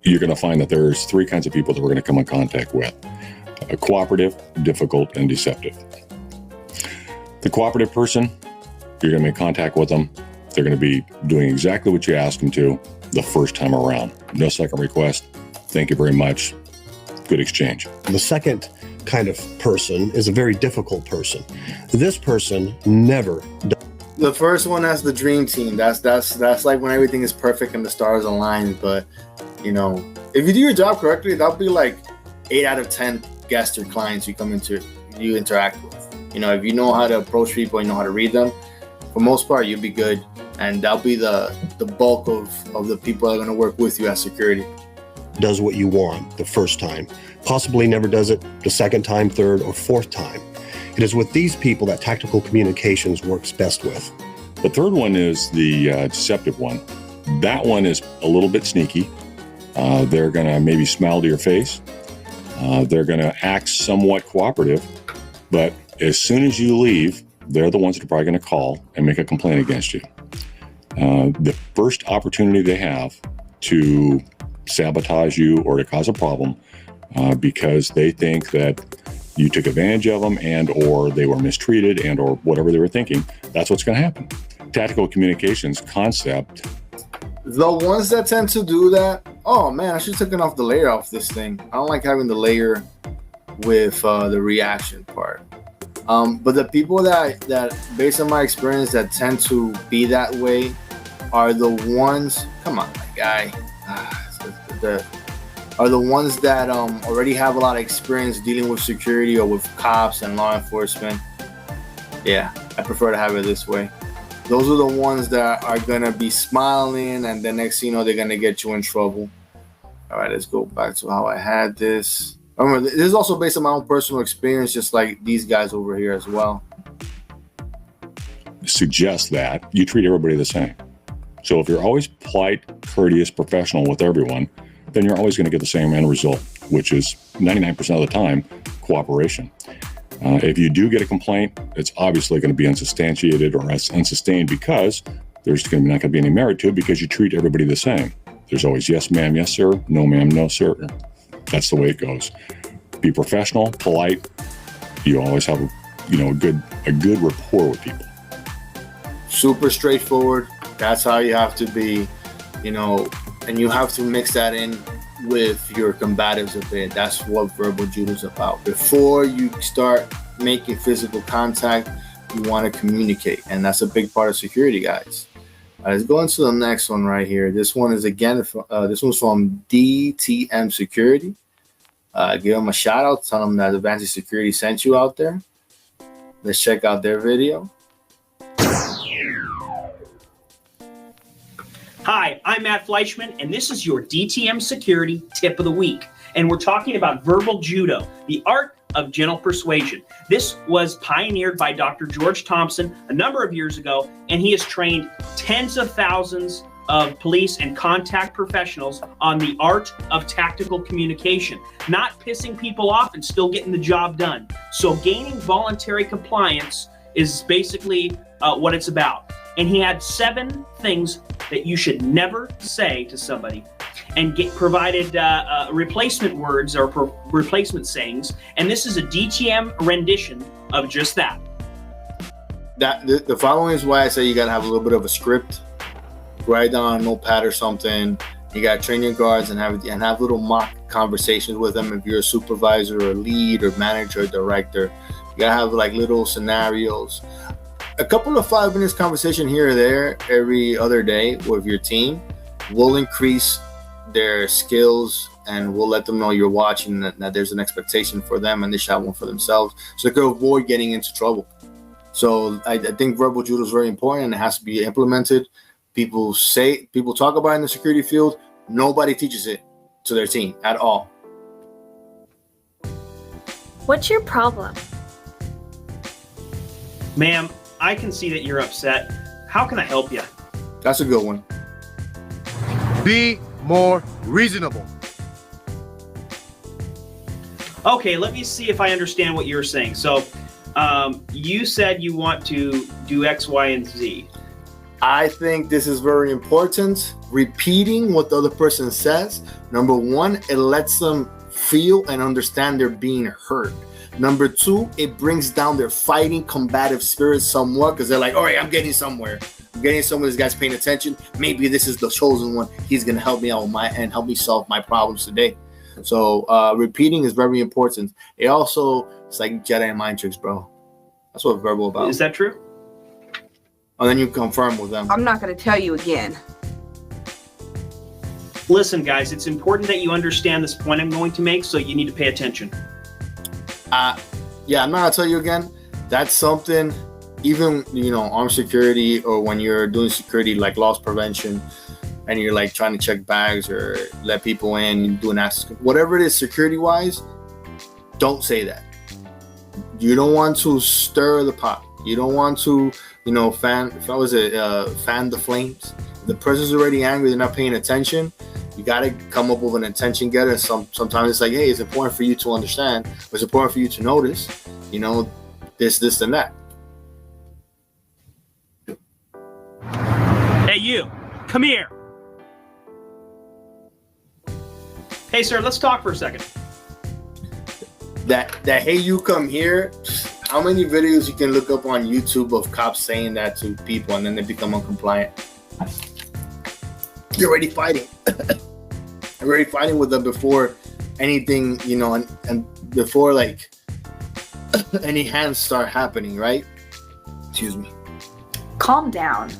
you're going to find that there's three kinds of people that we're going to come in contact with: cooperative, difficult, and deceptive. The cooperative person, you're going to make contact with them. They're going to be doing exactly what you ask them to the first time around. No second request. Thank you very much. Good exchange. The second kind of person is a very difficult person. This person never does. The first one, that's the dream team. That's like when everything is perfect and the stars align. But you know, if you do your job correctly, that'll be like 8 out of 10 guests or clients you interact with. You know, if you know how to approach people, you know how to read them, for most part, you'll be good. And that'll be the bulk of the people that are going to work with you as security. Does what you want the first time, possibly never does it the second time, third, or fourth time. It is with these people that tactical communications works best with. The third one is the deceptive one. That one is a little bit sneaky. They're going to maybe smile to your face. They're going to act somewhat cooperative, but as soon as you leave, they're the ones that are probably going to call and make a complaint against you. The first opportunity they have to sabotage you or to cause a problem because they think that you took advantage of them and or they were mistreated and or whatever they were thinking, that's what's going to happen. Tactical communications concept. The ones that tend to do that, oh man, I should have taken off the layer off this thing. I don't like having the layer with the reaction part. But the people that based on my experience that tend to be that way are the ones, come on, my guy, are the ones that already have a lot of experience dealing with security or with cops and law enforcement. Yeah, I prefer to have it this way. Those are the ones that are gonna be smiling, and the next thing you know, they're gonna get you in trouble. All right, let's go back to how I had this. Remember, this is also based on my own personal experience, just like these guys over here as well. Suggests that you treat everybody the same. So if you're always polite, courteous, professional with everyone, then you're always going to get the same end result, which is 99% of the time, cooperation. If you do get a complaint, it's obviously going to be unsubstantiated or unsustained because there's not going to be any merit to it because you treat everybody the same. There's always yes, ma'am, yes, sir, no, ma'am, no, sir. That's the way it goes. Be professional, polite. You always have a good rapport with people. Super straightforward. That's how you have to be, and you have to mix that in with your combatives a bit. That's what verbal judo is about. Before you start making physical contact, you want to communicate, and that's a big part of security, guys. Let's go into the next one right here. This one is this one's from DTM Security. Give them a shout out. Tell them that Advanced Security sent you out there. Let's check out their video. Hi, I'm Matt Fleischman, and this is your DTM Security Tip of the Week. And we're talking about Verbal Judo, the art of gentle persuasion. This was pioneered by Dr. George Thompson a number of years ago, and he has trained tens of thousands of police and contact professionals on the art of tactical communication, not pissing people off and still getting the job done. So gaining voluntary compliance is basically what it's about. And he had 7 things that you should never say to somebody, and provided replacement words or replacement sayings. And this is a DTM rendition of just that. The following is why I say you got to have a little bit of a script. Write down on a notepad or something. You got to train your guards and have little mock conversations with them. If you're a supervisor or lead or manager or director, you got to have like little scenarios. A couple of 5 minutes conversation here or there every other day with your team will increase their skills, and will let them know you're watching, that there's an expectation for them and they should have one for themselves, so they could avoid getting into trouble. So I think verbal judo is very important, and it has to be implemented. People talk about it in the security field. Nobody teaches it to their team at all. What's your problem? Ma'am, I can see that you're upset. How can I help you? That's a good one. Be more reasonable. Okay, let me see if I understand what you're saying. So you said you want to do X, Y, and Z. I think this is very important. repeating what the other person says, number one, it lets them feel and understand they're being heard. Number two, it brings down their fighting, combative spirit somewhat, because they're like, all right, I'm getting somewhere. This guy's paying attention. Maybe this is the chosen one. He's going to help me out and help me solve my problems today. So repeating is very important. It's like Jedi mind tricks, bro. That's what verbal about. Is that true? And then you confirm with them. I'm not going to tell you again. Listen, guys, it's important that you understand this point I'm going to make, so you need to pay attention. Yeah, I'm not going to tell you again. That's something, even, armed security, or when you're doing security like loss prevention and you're like trying to check bags or let people in, do an ask, whatever it is security-wise, don't say that. You don't want to stir the pot. You don't want to, fan the flames. If the person's already angry, they're not paying attention. You got to come up with an attention getter. Sometimes it's like, hey, it's important for you to understand. It's important for you to notice, this, and that. Hey, you, come here. Hey, sir, let's talk for a second. That hey, you come here. How many videos you can look up on YouTube of cops saying that to people and then they become uncompliant? You're already fighting. You're already fighting with them before anything, and before like any hands start happening, right? Excuse me. Calm down.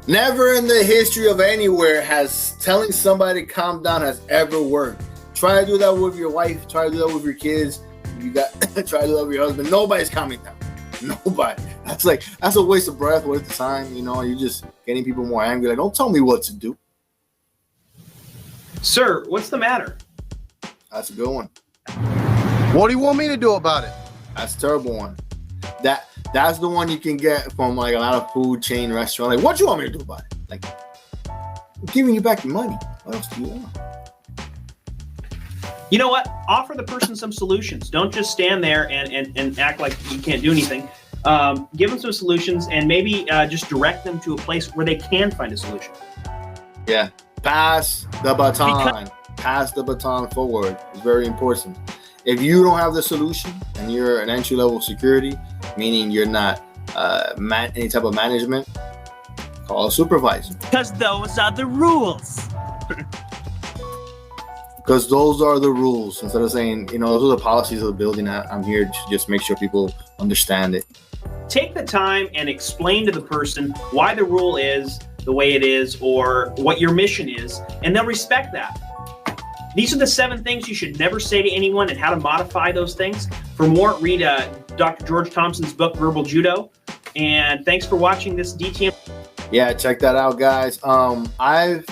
Never in the history of anywhere has telling somebody to calm down has ever worked. Try to do that with your wife. Try to do that with your kids. Try to do that with your husband. Nobody's calming down. Nobody. That's a waste of breath, waste of time. You're just getting people more angry. Like, don't tell me what to do. Sir, what's the matter? That's a good one. What do you want me to do about it? That's a terrible one. That's the one you can get from like a lot of food chain restaurants. Like, what you want me to do about it? Like, I'm giving you back your money. What else do you want? You know what? Offer the person some solutions. Don't just stand there and act like you can't do anything. Give them some solutions and maybe just direct them to a place where they can find a solution. Yeah. Pass the baton. Pass the baton forward. It's very important. If you don't have the solution and you're an entry-level security, meaning you're not any type of management, call a supervisor. Because those are the rules. Because those are the rules. Instead of saying, those are the policies of the building, I'm here to just make sure people understand it. Take the time and explain to the person why the rule is the way it is or what your mission is, and they'll respect that. These are the 7 things you should never say to anyone and how to modify those things. For more, read Dr. George Thompson's book, Verbal Judo. And thanks for watching this DTM. Yeah, check that out, guys. I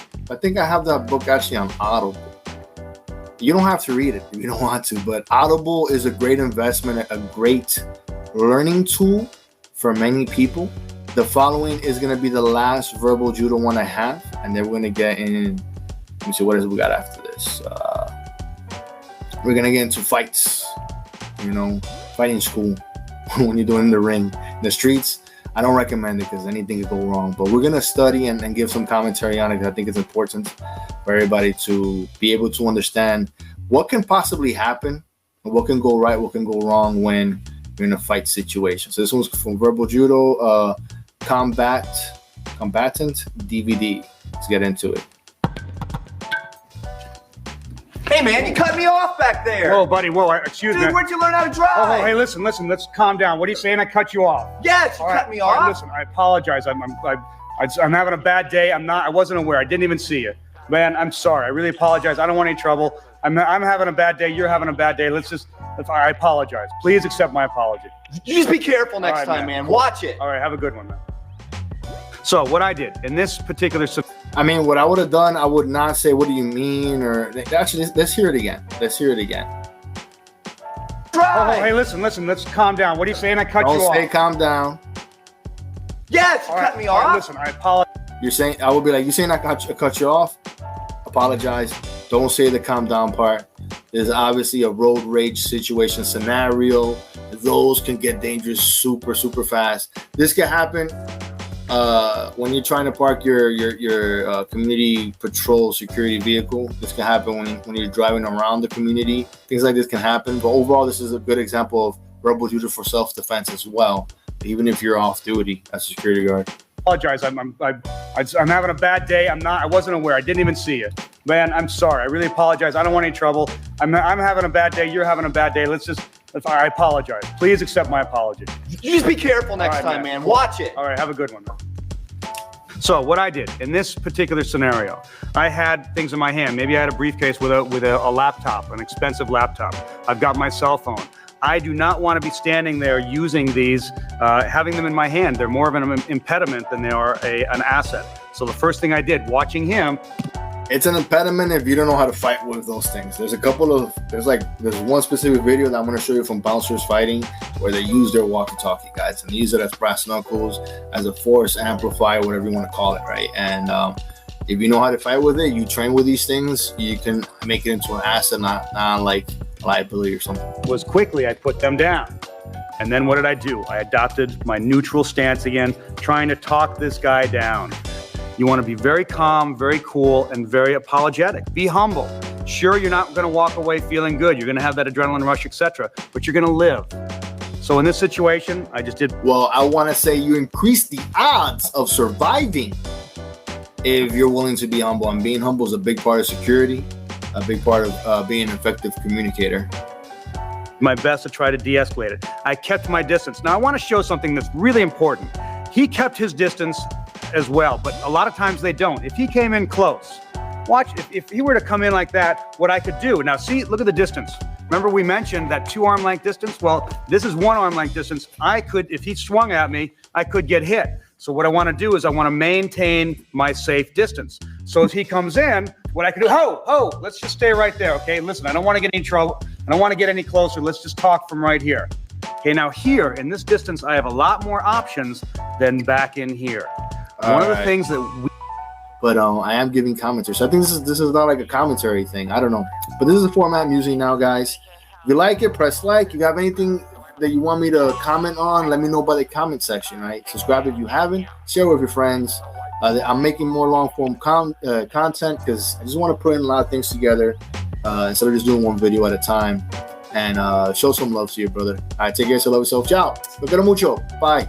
think I have that book actually on Audible. You don't have to read it if you don't want to, but Audible is a great investment, a great learning tool for many people. The following is going to be the last Verbal Judo one I have, and then we're going to get in. Let me see, what is it we got after this? We're going to get into fights, fighting school when you're doing the ring. In the streets, I don't recommend it because anything could go wrong, but we're going to study and give some commentary on it. I think it's important for everybody to be able to understand what can possibly happen, what can go right, what can go wrong when you're in a fight situation. So this one's from Verbal Judo, Combatant DVD. Let's get into it. Hey man, you cut me off back there. Whoa, buddy, whoa, excuse me. Dude, where'd you learn how to drive? Oh, hey, listen, let's calm down. What are you saying? I cut you off. Yes, you cut me off. All right, listen, I apologize. I'm having a bad day. I wasn't aware. I didn't even see you. Man, I'm sorry. I really apologize. I don't want any trouble. I'm having a bad day. You're having a bad day. I apologize. Please accept my apology. You just be careful next right, time, man. Cool. Watch it. All right, have a good one, man. So what I did in this particular... what I would have done, I would not say, what do you mean? Or actually, let's hear it again. Oh, hey, listen, let's calm down. What are you saying? I cut you off. Don't say calm down. Yes, you cut me off. Right, listen, I apologize. You're saying, I would be like, you saying I cut you off? Apologize. Don't say the calm down part. There's obviously a road rage situation scenario. Those can get dangerous super, super fast. This can happen when you're trying to park your community patrol security vehicle, this can happen when you're driving around the community. Things like this can happen. But overall, this is a good example of verbal judo for self-defense as well, even if you're off duty as a security guard. Apologize. I'm having a bad day. I wasn't aware. I didn't even see you. Man, I'm sorry. I really apologize. I don't want any trouble. I'm having a bad day. You're having a bad day. I apologize. Please accept my apology. You just be careful next time, man. Watch it. All right, have a good one. So what I did in this particular scenario, I had things in my hand. Maybe I had a briefcase with a laptop, an expensive laptop. I've got my cell phone. I do not want to be standing there using these, having them in my hand. They're more of an impediment than they are an asset. So the first thing I did, watching him. It's an impediment if you don't know how to fight with those things. There's one specific video that I'm going to show you from bouncers fighting where they use their walkie-talkie, guys, and they use it as brass knuckles, as a force amplifier, whatever you want to call it, right? And if you know how to fight with it, you train with these things, you can make it into an asset, not like liability or something. Was quickly I put them down. And then what did I do? I adopted my neutral stance again, trying to talk this guy down. You want to be very calm, very cool, and very apologetic. Be humble. Sure, you're not going to walk away feeling good. You're going to have that adrenaline rush, etc., but you're going to live. So in this situation, I just did. Well, I want to say you increase the odds of surviving if you're willing to be humble. And being humble is a big part of security, a big part of being an effective communicator. My best to try to de-escalate it. I kept my distance. Now I want to show something that's really important. He kept his distance as well, but a lot of times they don't. If he came in close, watch, if he were to come in like that, what I could do. Now see, look at the distance. Remember we mentioned that 2 arm length distance? Well, this is 1 arm length distance. I could, if he swung at me, I could get hit. So what I want to do is I want to maintain my safe distance. So if he comes in, what I can do, let's just stay right there, okay? Listen, I don't want to get any trouble. I don't want to get any closer. Let's just talk from right here. Okay, now here, in this distance, I have a lot more options than back in here. One of the things that we... But I am giving commentary. So I think this is not like a commentary thing. I don't know. But this is the format I'm using now, guys. If you like it, press like. If you have anything that you want me to comment on, let me know by the comment section, right? Subscribe if you haven't. Share with your friends. I'm making more long-form content because I just want to put in a lot of things together instead of just doing one video at a time. And show some love to your brother. All right, take care. So love yourself. Ciao. Lo quiero mucho. Bye.